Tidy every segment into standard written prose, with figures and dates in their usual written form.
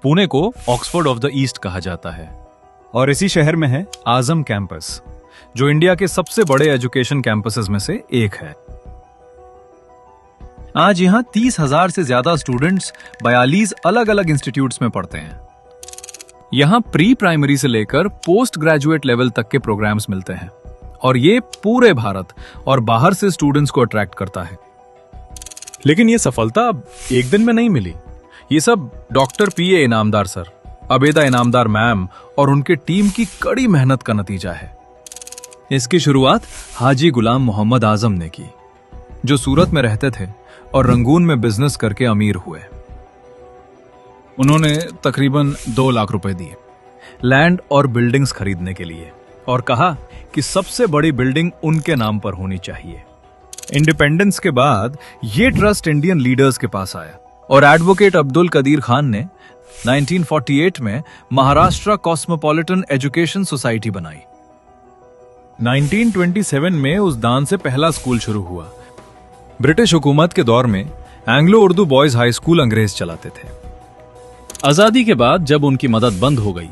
पुणे को Oxford of the east कहा जाता है। और इसी शहर में है आजम कैंपस, जो इंडिया के सबसे बड़े एजुकेशन कैंपसेस में से एक है। आज यहाँ 30,000 से ज्यादा स्टूडेंट्स 42 अलग अलग इंस्टीट्यूट्स में पढ़ते हैं। यहाँ प्री प्राइमरी से लेकर पोस्ट ग्रेजुएट लेवल तक के प्रोग्राम्स मिलते हैं और ये पूरे भारत और बाहर से स्टूडेंट्स को अट्रैक्ट करता है। लेकिन ये सफलता एक दिन में नहीं मिली। ये सब doctor PA Inamdar sir, अबेदा Inamdar ma'am और उनके टीम की कड़ी मेहनत का नतीजा है। इसकी शुरुआत हाजी गुलाम मोहम्मद आजम ने की, जो सूरत में रहते थे और रंगून में बिजनेस करके अमीर हुए। उन्होंने तकरीबन 2 लाख रुपए दिए लैंड और बिल्डिंग्स खरीदने के लिए और कहा कि सबसे बड़ी बिल्डिंग उनके नाम पर होनी चाहिए। इंडिपेंडेंस के बाद ये ट्रस्ट इंडियन लीडर्स के पास आया और एडवोकेट अब्दुल कदीर खान ने 1948 में महाराष्ट्र कॉस्मोपॉलिटन एजुकेशन सोसाइटी बनाई। 1927 में उस दान से पहला स्कूल शुरू हुआ। ब्रिटिश हुकूमत के दौर में Anglo Urdu boys high school अंग्रेज चलाते थे। आजादी के बाद जब उनकी मदद बंद हो गई,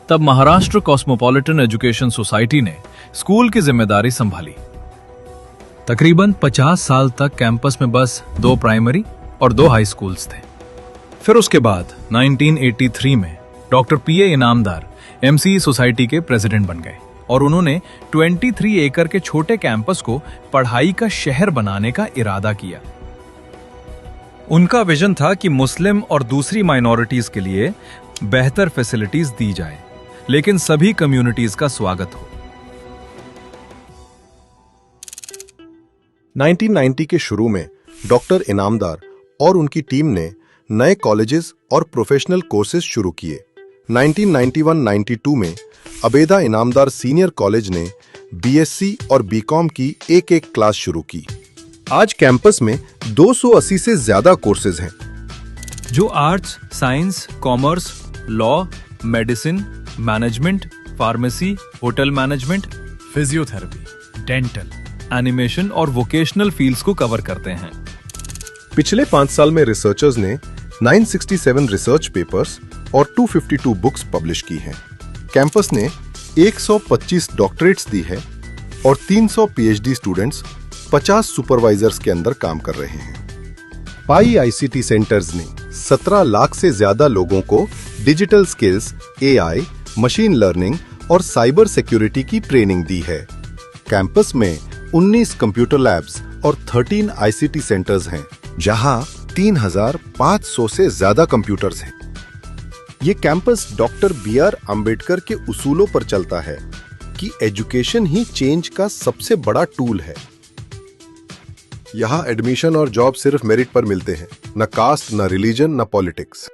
तब महाराष्ट्र कॉस्मोपॉलिटन एजुकेशन सोसाइटी ने स्कूल की जिम्मेदारी संभाली। तकरीबन 50 साल तक कैंपस में बस 2 प्राइमरी और 2 हाई स्कूल्स थे। फिर उसके बाद 1983 में डॉक्टर पीए इनामदार एमसीई सोसाइटी के प्रेसिडेंट बन गए और उन्होंने 23 एकड़ के छोटे कैंपस को पढ़ाई का शहर बनाने का इरादा किया। उनका विजन था कि मुस्लिम और दूसरी माइनॉरिटीज के लिए बेहतर फैसिलिटीज दी जाए, लेकिन सभी कम्युनिटीज का स्वागत हो। 1990 के शुरू में डॉक्टर इनामदार और उनकी टीम ने नए कॉलेजेस और प्रोफेशनल कोर्सेज शुरू किए। 1991-92 में अबेदा इनामदार सीनियर कॉलेज ने बीएससी और बीकॉम की एक क्लास शुरू की। आज कैंपस में 280 से ज्यादा कोर्सेज हैं, जो arts, science, commerce, law, medicine, management, pharmacy, hotel management, physiotherapy, dental, animation और वोकेशनल फील्ड्स को कवर करते हैं। पिछले 5 साल में रिसर्चर्स ने 967 रिसर्च पेपर्स और 252 बुक्स पब्लिश की हैं। कैंपस ने 125 डॉक्टरेट्स दी है और 300 पीएचडी स्टूडेंट्स 50 सुपरवाइजर्स के अंदर काम कर रहे हैं। पाई आईसीटी सेंटर्स ने 17 लाख से ज्यादा लोगों को digital skills, AI, machine learning और साइबर सिक्योरिटी की ट्रेनिंग दी है। कैंपस में 19 कंप्यूटर लैब्स और 13 आईसीटी सेंटर्स हैं, जहां 3,500 से ज्यादा कंप्यूटर्स हैं। ये कैंपस डॉक्टर BR अंबेडकर के उसूलों पर चलता है कि एजुकेशन ही चेंज का सबसे बड़ा टूल है। यहाँ एडमिशन और जॉब सिर्फ मेरिट पर मिलते हैं, न कास्ट, न रिलीजन, न पॉलिटिक्स।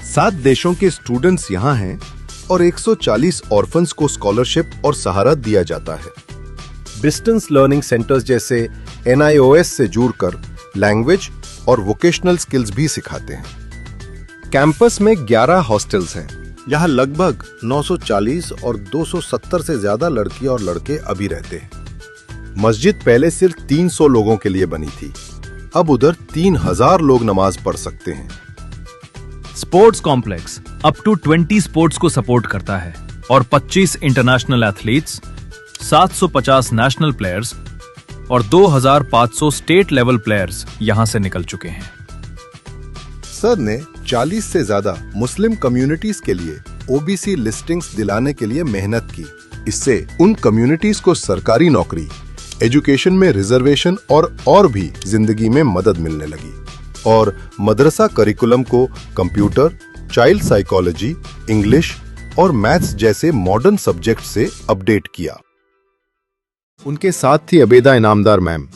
7 देशों के स्टूडेंट्स यहाँ हैं और 140 ऑर्फन्स को स्कॉलरशिप और सहारा दिया जाता है। डिस्टेंस लर्निंग सेंटर्स जैसे NIOS से जुड़कर लैंग्वेज और वोकेशनल स्किल्स भी सिखाते हैं। कैंपस में 11 हॉस्टल्स हैं। यहाँ लगभग 940 और 270 से ज्यादा लड़की और लड़के अभी रहते हैं। मस्जिद पहले सिर्फ 300 लोगों के लिए बनी थी, अब उधर 3000 लोग नमाज पढ़ सकते हैं। Sports complex up to 20 sports को सपोर्ट करता है और 25 इंटरनेशनल एथलीट्स, 750 नेशनल प्लेयर्स और 2500 स्टेट लेवल प्लेयर्स यहां से निकल चुके हैं। सर ने 40 से ज्यादा मुस्लिम कम्युनिटीज के लिए ओबीसी लिस्टिंग्स दिलाने के लिए मेहनत की। इससे उन कम्युनिटीज को सरकारी नौकरी, एजुकेशन में रिजर्वेशन और भी जिंदगी में मदद मिलने लगी। और मदरसा करिकुलम को कंप्यूटर, चाइल्ड साइकोलॉजी, इंग्लिश और मैथ्स जैसे मॉडर्न सब्जेक्ट से अपडेट किया। उनके साथ थी अबेदा इनामदार मैम,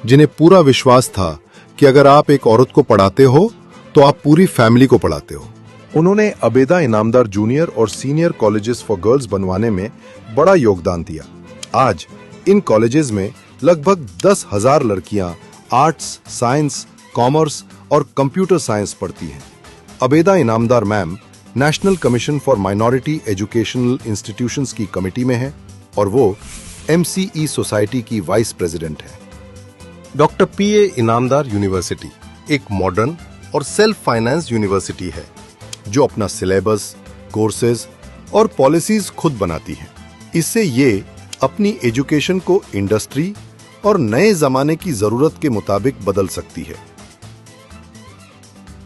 जिन्हें पूरा विश्वास था कि अगर आप एक औरत को पढ़ाते हो तो आप पूरी फैमिली को पढ़ाते हो। उन्होंने अबेदा इनामदार जूनियर और सीनियर कॉलेजेस फॉर गर्ल्स बनवाने में बड़ा योगदान दिया। आज इन कॉलेजेस में लगभग 10,000 लड़कियां आर्ट्स, साइंस, कॉमर्स और कंप्यूटर साइंस पढ़ती हैं। Abeda Inamdar ma'am national commission for minority educational institutions की कमेटी में है और वो MCE सोसाइटी की वाइस प्रेसिडेंट है। डॉक्टर पीए इनामदार यूनिवर्सिटी एक मॉडर्न, और सेल्फ फाइनेंस यूनिवर्सिटी है जो अपना सिलेबस, कोर्सेज और पॉलिसीज खुद बनाती है। इससे ये अपनी एजुकेशन को इंडस्ट्री और नए जमाने की जरूरत के मुताबिक बदल सकती है।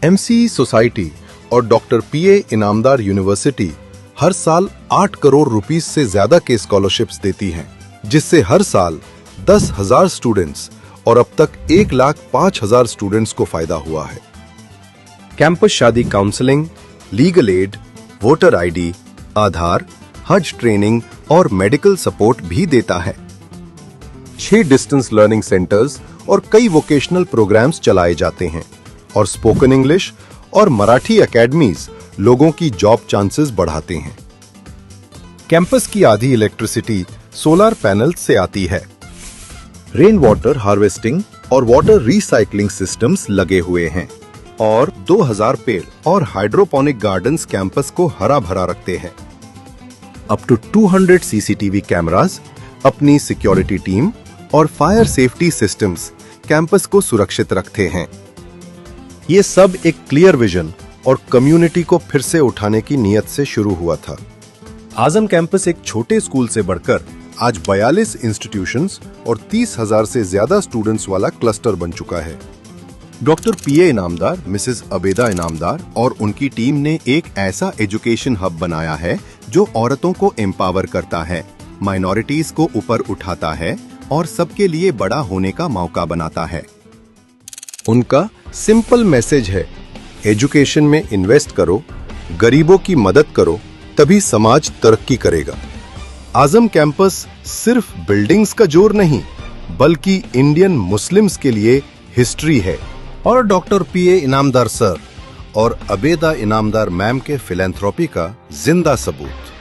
एमसीई सोसाइटी और डॉक्टर पीए इनामदार यूनिवर्सिटी हर साल 8 करोड़ रुपीस से ज्यादा के स्कॉलरशिप्स देती हैं, जिससे हर साल 10,000 स्टूडेंट्स और अब तक 1,05,000 स्टूडेंट्स को फायदा हुआ है। कैंपस शादी counselling, legal aid, voter ID, Aadhaar, हज ट्रेनिंग और मेडिकल सपोर्ट भी देता है। 6 डिस्टेंस लर्निंग सेंटर्स और कई वोकेशनल प्रोग्राम्स चलाए जाते हैं और स्पोकन इंग्लिश और मराठी एकेडमीज लोगों की जॉब चांसेस बढ़ाते हैं। कैंपस की आधी इलेक्ट्रिसिटी सोलर पैनल्स से आती है। रेन वाटर हार्वेस्टिंग और वाटर रिसाइकलिंग सिस्टम्स लगे हुए हैं और 2000 पेड़ और हाइड्रोपोनिक गार्डन्स कैंपस को हरा भरा रखते हैं। अप टू 200 सीसीटीवी कैमरास, अपनी सिक्योरिटी टीम और फायर सेफ्टी सिस्टम्स कैंपस को सुरक्षित रखते हैं। ये सब एक क्लियर विजन और कम्युनिटी को फिर से उठाने की नीयत से शुरू हुआ था। आजम कैंपस एक छोटे स्कूल से बढ़कर आज 42 इंस्टीट्यूशंस और 30,000 से ज्यादा स्टूडेंट्स वाला क्लस्टर बन चुका है। Doctor PA Inamdar, Mrs अबेदा Inamdar और उनकी टीम ने एक ऐसा एजुकेशन हब बनाया है जो औरतों को एम्पावर करता है, माइनॉरिटीज को ऊपर उठाता है और सबके लिए बड़ा होने का मौका बनाता है। उनका सिंपल मैसेज है, एजुकेशन में इन्वेस्ट करो, गरीबों की मदद करो, तभी समाज तरक्की करेगा। आजम कैंपस सिर्फ बिल्डिंग्स का जोर नहीं, बल्कि इंडियन मुस्लिम्स के लिए हिस्ट्री है और डॉक्टर पीए इनामदार सर और अबेदा इनामदार मैम के फिलैंथ्रोपी का जिंदा सबूत।